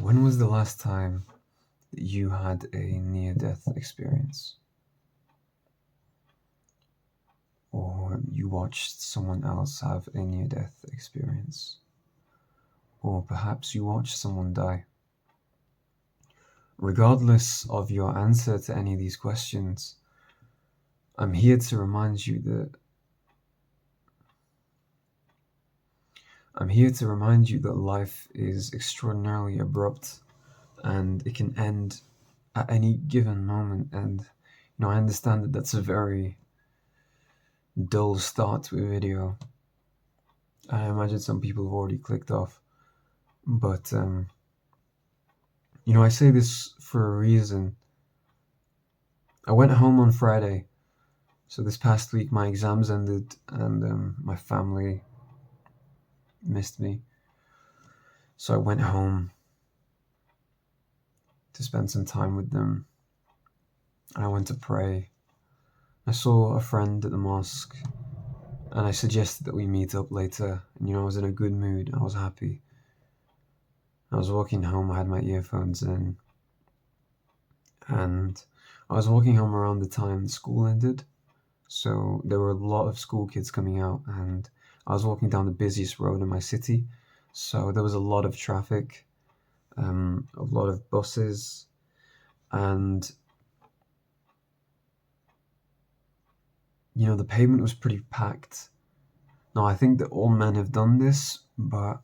When was the last time that you had a near-death experience? Or you watched someone else have a near-death experience? Or perhaps you watched someone die? Regardless of your answer to any of these questions, I'm here to remind you that life is extraordinarily abrupt and it can end at any given moment. And I understand that that's a very dull start to a video. I imagine some people have already clicked off, but I say this for a reason. I went home on Friday, so this past week my exams ended and my family missed me. So I went home to spend some time with them, and I went to pray. I saw a friend at the mosque, and I suggested that we meet up later. And I was in a good mood. I was happy. I was walking home. I had my earphones in, and I was walking home around the time the school ended. So there were a lot of school kids coming out, and I was walking down the busiest road in my city. So there was a lot of traffic, a lot of buses, and the pavement was pretty packed. Now, I think that all men have done this, but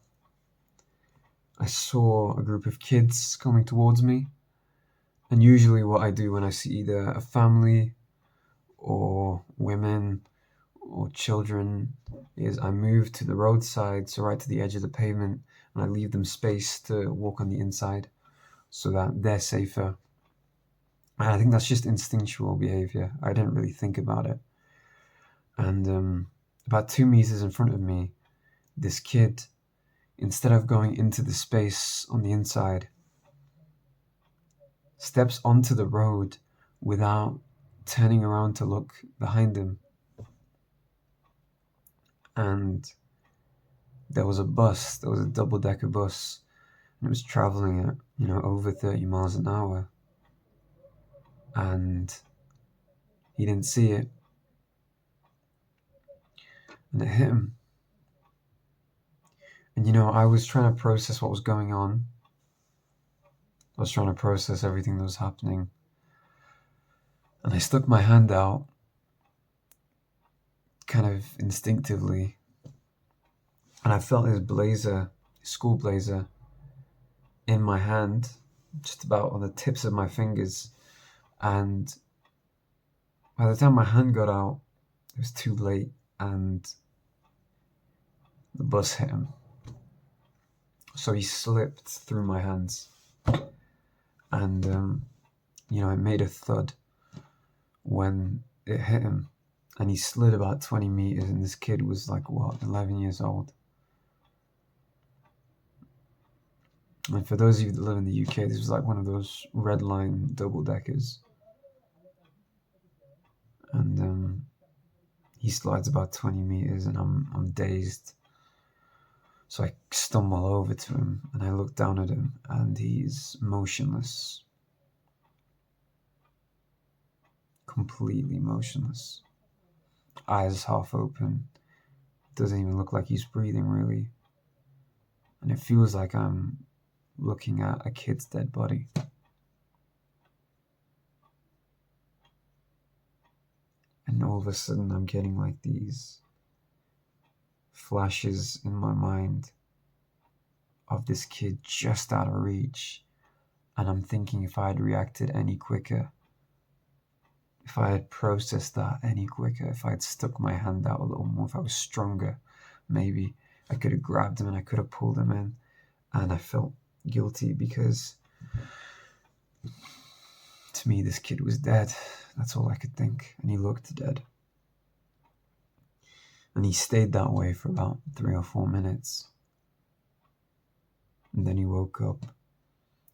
I saw a group of kids coming towards me. And usually what I do when I see either a family or women or children is I move to the roadside, so right to the edge of the pavement, and I leave them space to walk on the inside so that they're safer. And I think that's just instinctual behavior. I didn't really think about it. And about 2 meters in front of me, this kid, instead of going into the space on the inside, steps onto the road without turning around to look behind him. And there was a double-decker bus, and it was traveling at, over 30 miles an hour. And he didn't see it. And it hit him. And I was trying to process what was going on. I was trying to process everything that was happening. And I stuck my hand out, kind of instinctively, and I felt his school blazer, in my hand, just about on the tips of my fingers. And by the time my hand got out, it was too late, and the bus hit him. So he slipped through my hands, and it made a thud when it hit him, and he slid about 20 meters, and this kid was 11 years old. And for those of you that live in the UK, this was one of those red line double-deckers. And he slides about 20 meters, and I'm dazed. So I stumble over to him, and I look down at him, and he's motionless. Completely motionless. Eyes half open. Doesn't even look like he's breathing, really. And it feels like I'm looking at a kid's dead body. And all of a sudden I'm getting these flashes in my mind of this kid just out of reach. And I'm thinking, if I had reacted any quicker, if I had processed that any quicker, if I had stuck my hand out a little more, if I was stronger, maybe I could have grabbed him and I could have pulled him in. And I felt guilty because, to me, this kid was dead. That's all I could think. And he looked dead. And he stayed that way for about 3 or 4 minutes. And then he woke up,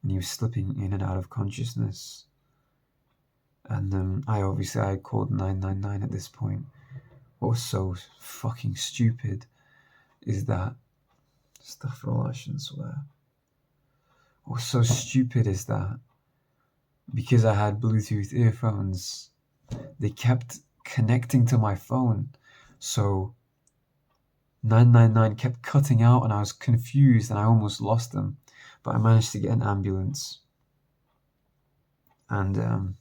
and he was slipping in and out of consciousness. And I had called 999 at this point. What was so fucking stupid is that, astaghfirullah, I shouldn't swear. What's so stupid is that because I had Bluetooth earphones, they kept connecting to my phone. So 999 kept cutting out and I was confused and I almost lost them. But I managed to get an ambulance. And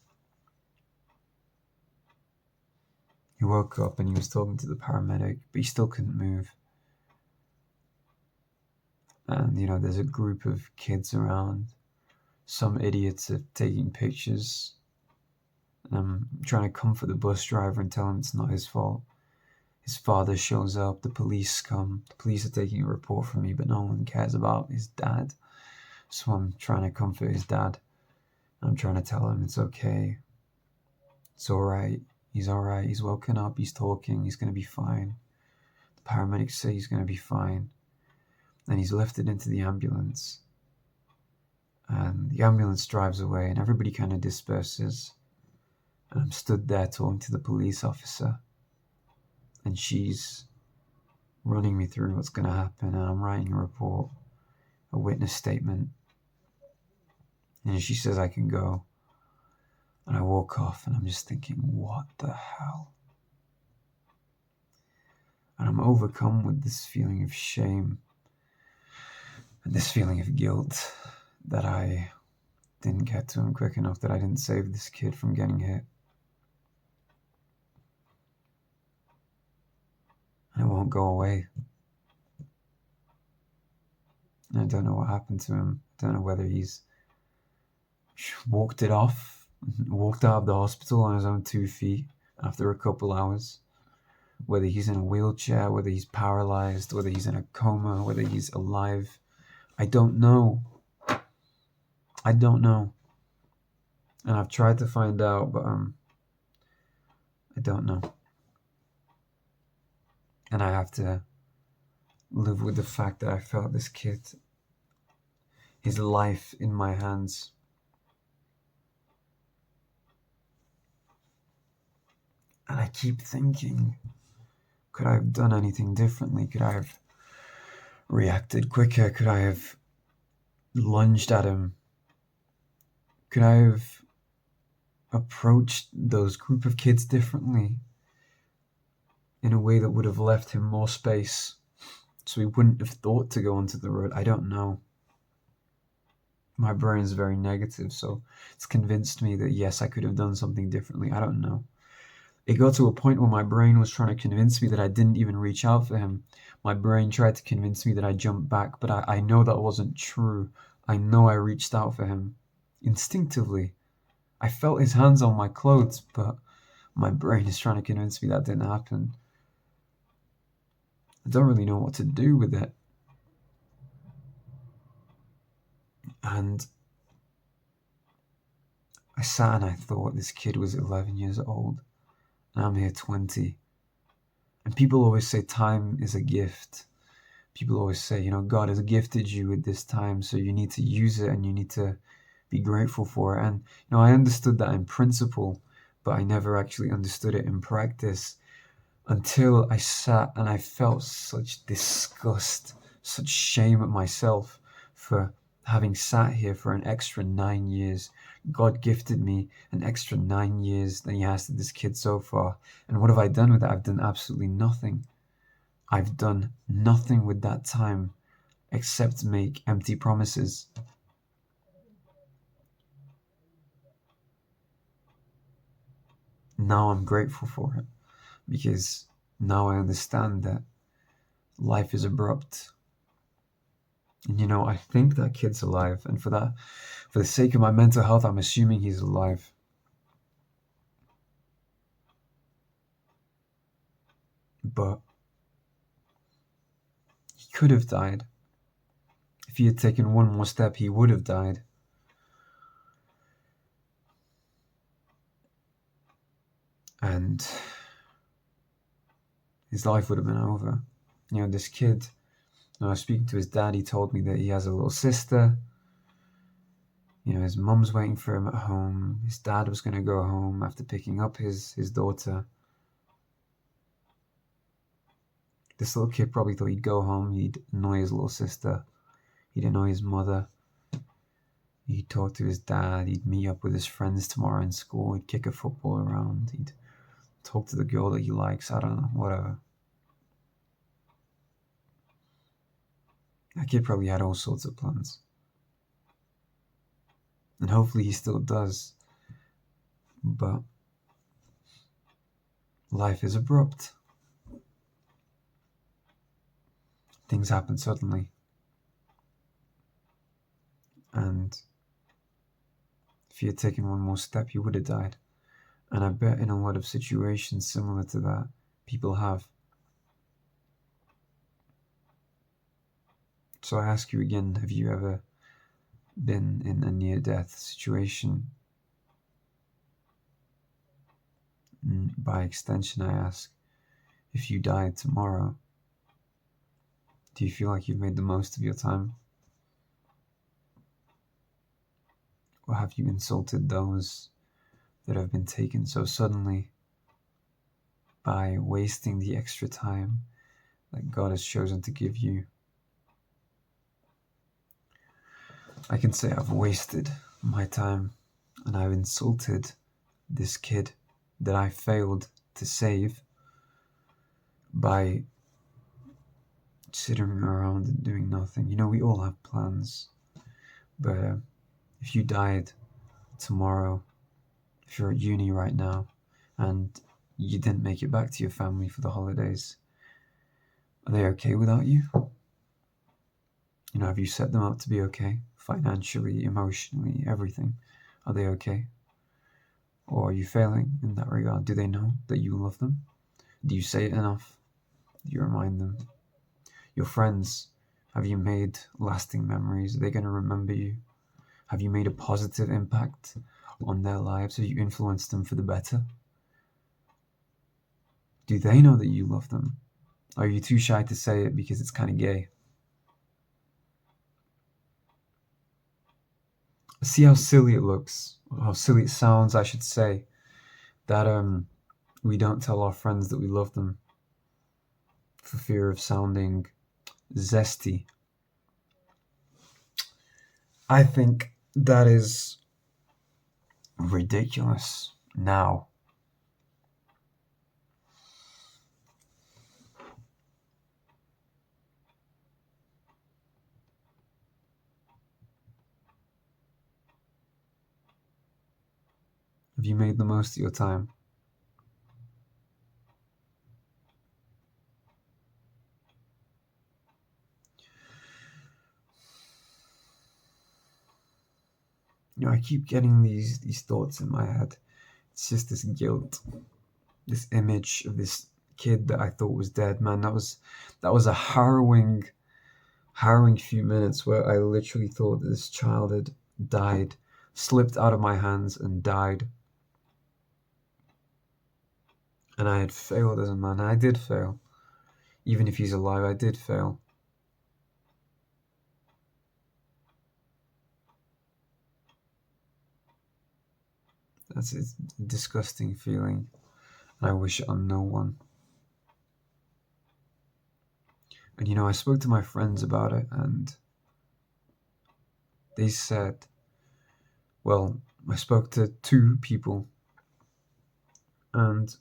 he woke up and he was talking to the paramedic, but he still couldn't move. And, there's a group of kids around. Some idiots are taking pictures. And I'm trying to comfort the bus driver and tell him it's not his fault. His father shows up, the police come. The police are taking a report from me, but no one cares about his dad. So I'm trying to comfort his dad. I'm trying to tell him it's okay. It's alright. He's alright. He's woken up. He's talking. He's going to be fine. The paramedics say he's going to be fine. And he's lifted into the ambulance. And the ambulance drives away and everybody kind of disperses. And I'm stood there talking to the police officer. And she's running me through what's going to happen. And I'm writing a report, a witness statement. And she says I can go. And I walk off and I'm just thinking, what the hell? And I'm overcome with this feeling of shame and this feeling of guilt that I didn't get to him quick enough, that I didn't save this kid from getting hit. And it won't go away. And I don't know what happened to him. I don't know whether he's walked it off, walked out of the hospital on his own 2 feet after a couple hours, whether he's in a wheelchair, whether he's paralyzed, whether he's in a coma, whether he's alive. I don't know. I don't know. And I've tried to find out, but I don't know. And I have to live with the fact that I felt this kid, his life in my hands. And I keep thinking, could I have done anything differently? Could I have reacted quicker? Could I have lunged at him? Could I have approached those group of kids differently in a way that would have left him more space so he wouldn't have thought to go onto the road? I don't know. My brain is very negative, so it's convinced me that yes, I could have done something differently. I don't know. It got to a point where my brain was trying to convince me that I didn't even reach out for him. My brain tried to convince me that I jumped back, but I know that wasn't true. I know I reached out for him instinctively. I felt his hands on my clothes, but my brain is trying to convince me that didn't happen. I don't really know what to do with it. And I sat and I thought, this kid was 11 years old, and I'm here 20. And people always say time is a gift. People always say, God has gifted you with this time, so you need to use it and you need to be grateful for it. And, I understood that in principle, but I never actually understood it in practice until I sat and I felt such disgust, such shame at myself for having sat here for an extra 9 years. God gifted me an extra 9 years than he has to this kid so far. And what have I done with it? I've done absolutely nothing. I've done nothing with that time except make empty promises. Now I'm grateful for it because now I understand that life is abrupt. And I think that kid's alive, and for the sake of my mental health, I'm assuming he's alive. But he could have died. If he had taken one more step, he would have died. And his life would have been over. This kid, when I was speaking to his dad, he told me that he has a little sister. His mum's waiting for him at home. His dad was going to go home after picking up his daughter. This little kid probably thought he'd go home, he'd annoy his little sister, he'd annoy his mother, He'd talk to his dad, he'd meet up with his friends tomorrow in school, he'd kick a football around, he'd talk to the girl that he likes, I don't know, whatever. That kid probably had all sorts of plans. And hopefully he still does. But life is abrupt. Things happen suddenly. And if he had taken one more step, he would have died. And I bet in a lot of situations similar to that, people have. So I ask you again, have you ever been in a near-death situation? And by extension, I ask, if you died tomorrow, do you feel like you've made the most of your time? Or have you insulted those that have been taken so suddenly by wasting the extra time that God has chosen to give you? I can say I've wasted my time and I've insulted this kid that I failed to save by sitting around and doing nothing. You know, we all have plans, but if you died tomorrow, if you're at uni right now and you didn't make it back to your family for the holidays, are they okay without you? You know, have you set them up to be okay? Financially, emotionally, everything. Are they okay? Or are you failing in that regard? Do they know that you love them? Do you say it enough? Do you remind them? Your friends, have you made lasting memories? Are they going to remember you? Have you made a positive impact on their lives? Have you influenced them for the better? Do they know that you love them? Are you too shy to say it because it's kind of gay? See how silly it looks, how silly it sounds, I should say, that we don't tell our friends that we love them for fear of sounding zesty. I think that is ridiculous now. Have you made the most of your time? You know, I keep getting these thoughts in my head. It's just this guilt, this image of this kid that I thought was dead. Man, that was a harrowing few minutes where I literally thought that this child had died, slipped out of my hands and died. And I had failed as a man. I did fail. Even if he's alive, I did fail. That's a disgusting feeling. And I wish it on no one. And you know, I spoke to my friends about it and they said, well, I spoke to two people and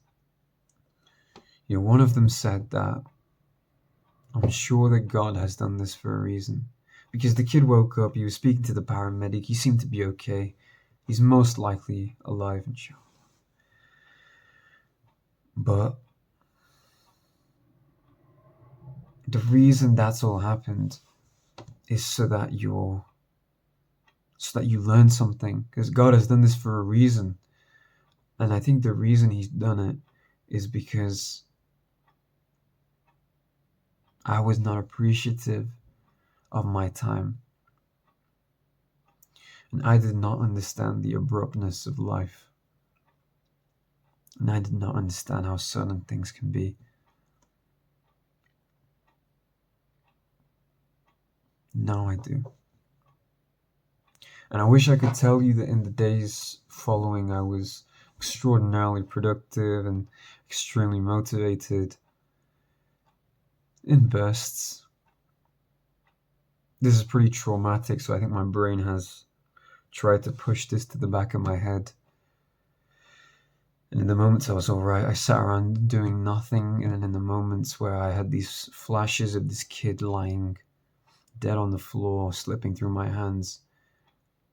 you know, one of them said that I'm sure that God has done this for a reason. Because the kid woke up, he was speaking to the paramedic, he seemed to be okay. He's most likely alive and sure. But the reason that's all happened is so that you learn something. Because God has done this for a reason. And I think the reason he's done it is because I was not appreciative of my time. And I did not understand the abruptness of life. And I did not understand how sudden things can be. Now I do. And I wish I could tell you that in the days following I was extraordinarily productive and extremely motivated in bursts. This is pretty traumatic, so I think my brain has tried to push this to the back of my head. And in the moments I was alright, I sat around doing nothing. And then in the moments where I had these flashes of this kid lying dead on the floor, slipping through my hands,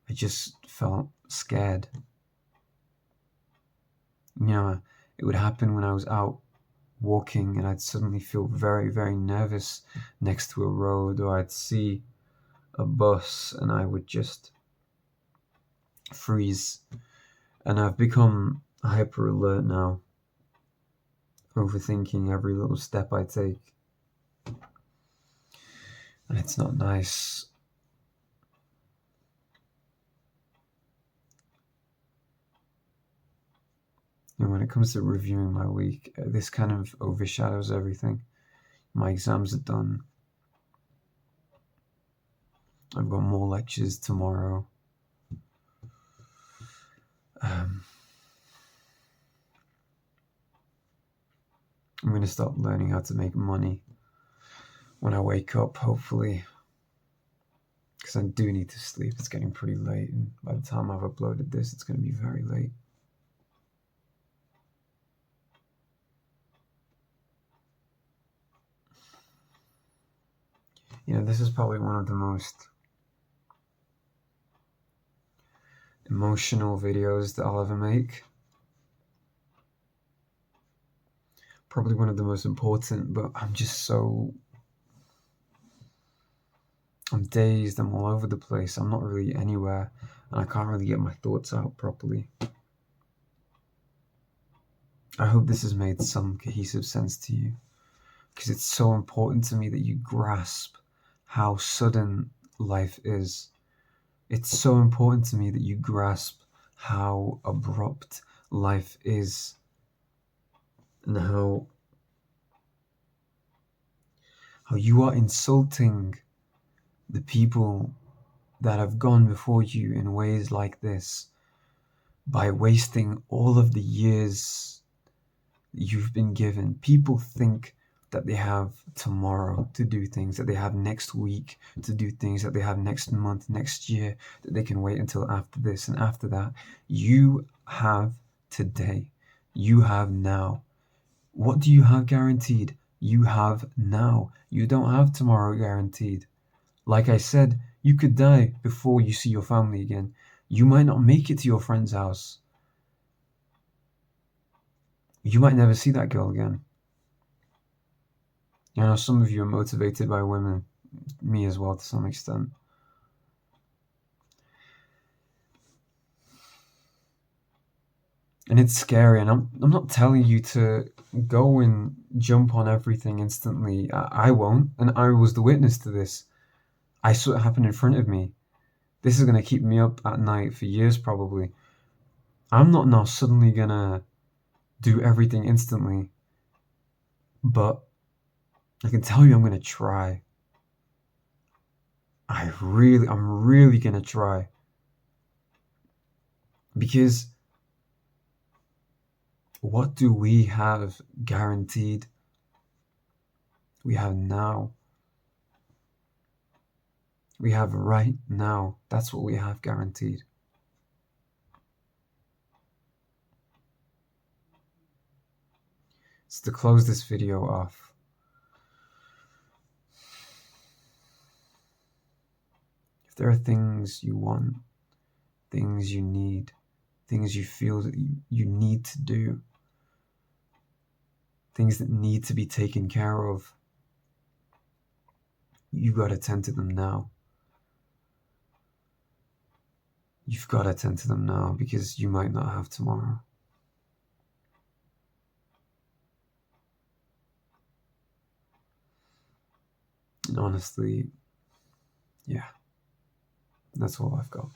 I just felt scared. You know, it would happen when I was out walking and I'd suddenly feel very, very nervous next to a road, or I'd see a bus and I would just freeze. And I've become hyper alert now, overthinking every little step I take. And it's not nice. And when it comes to reviewing my week, this kind of overshadows everything. My exams are done. I've got more lectures tomorrow. I'm going to start learning how to make money when I wake up, hopefully. Because I do need to sleep. It's getting pretty late, and by the time I've uploaded this, it's going to be very late. You know, this is probably one of the most emotional videos that I'll ever make. Probably one of the most important, but I'm dazed, I'm all over the place, I'm not really anywhere, and I can't really get my thoughts out properly. I hope this has made some cohesive sense to you, because it's so important to me that you grasp how sudden life is. It's so important to me that you grasp how abrupt life is, and how you are insulting the people that have gone before you in ways like this by wasting all of the years you've been given. People think that they have tomorrow to do things, that they have next week to do things, that they have next month, next year, that they can wait until after this and after that. You have today. You have now. What do you have guaranteed? You have now. You don't have tomorrow guaranteed. Like I said, you could die before you see your family again. You might not make it to your friend's house. You might never see that girl again. I know some of you are motivated by women, me as well to some extent. And it's scary, and I'm not telling you to go and jump on everything instantly. I won't, and I was the witness to this. I saw it happen in front of me. This is going to keep me up at night for years probably. I'm not now suddenly going to do everything instantly, but I can tell you I'm going to try. I'm really going to try. Because what do we have guaranteed? We have now. We have right now. That's what we have guaranteed. So to close this video off, if there are things you want, things you need, things you feel that you need to do, things that need to be taken care of, you got to tend to them now. You've got to tend to them now, because you might not have tomorrow. And honestly, yeah, that's all I've got.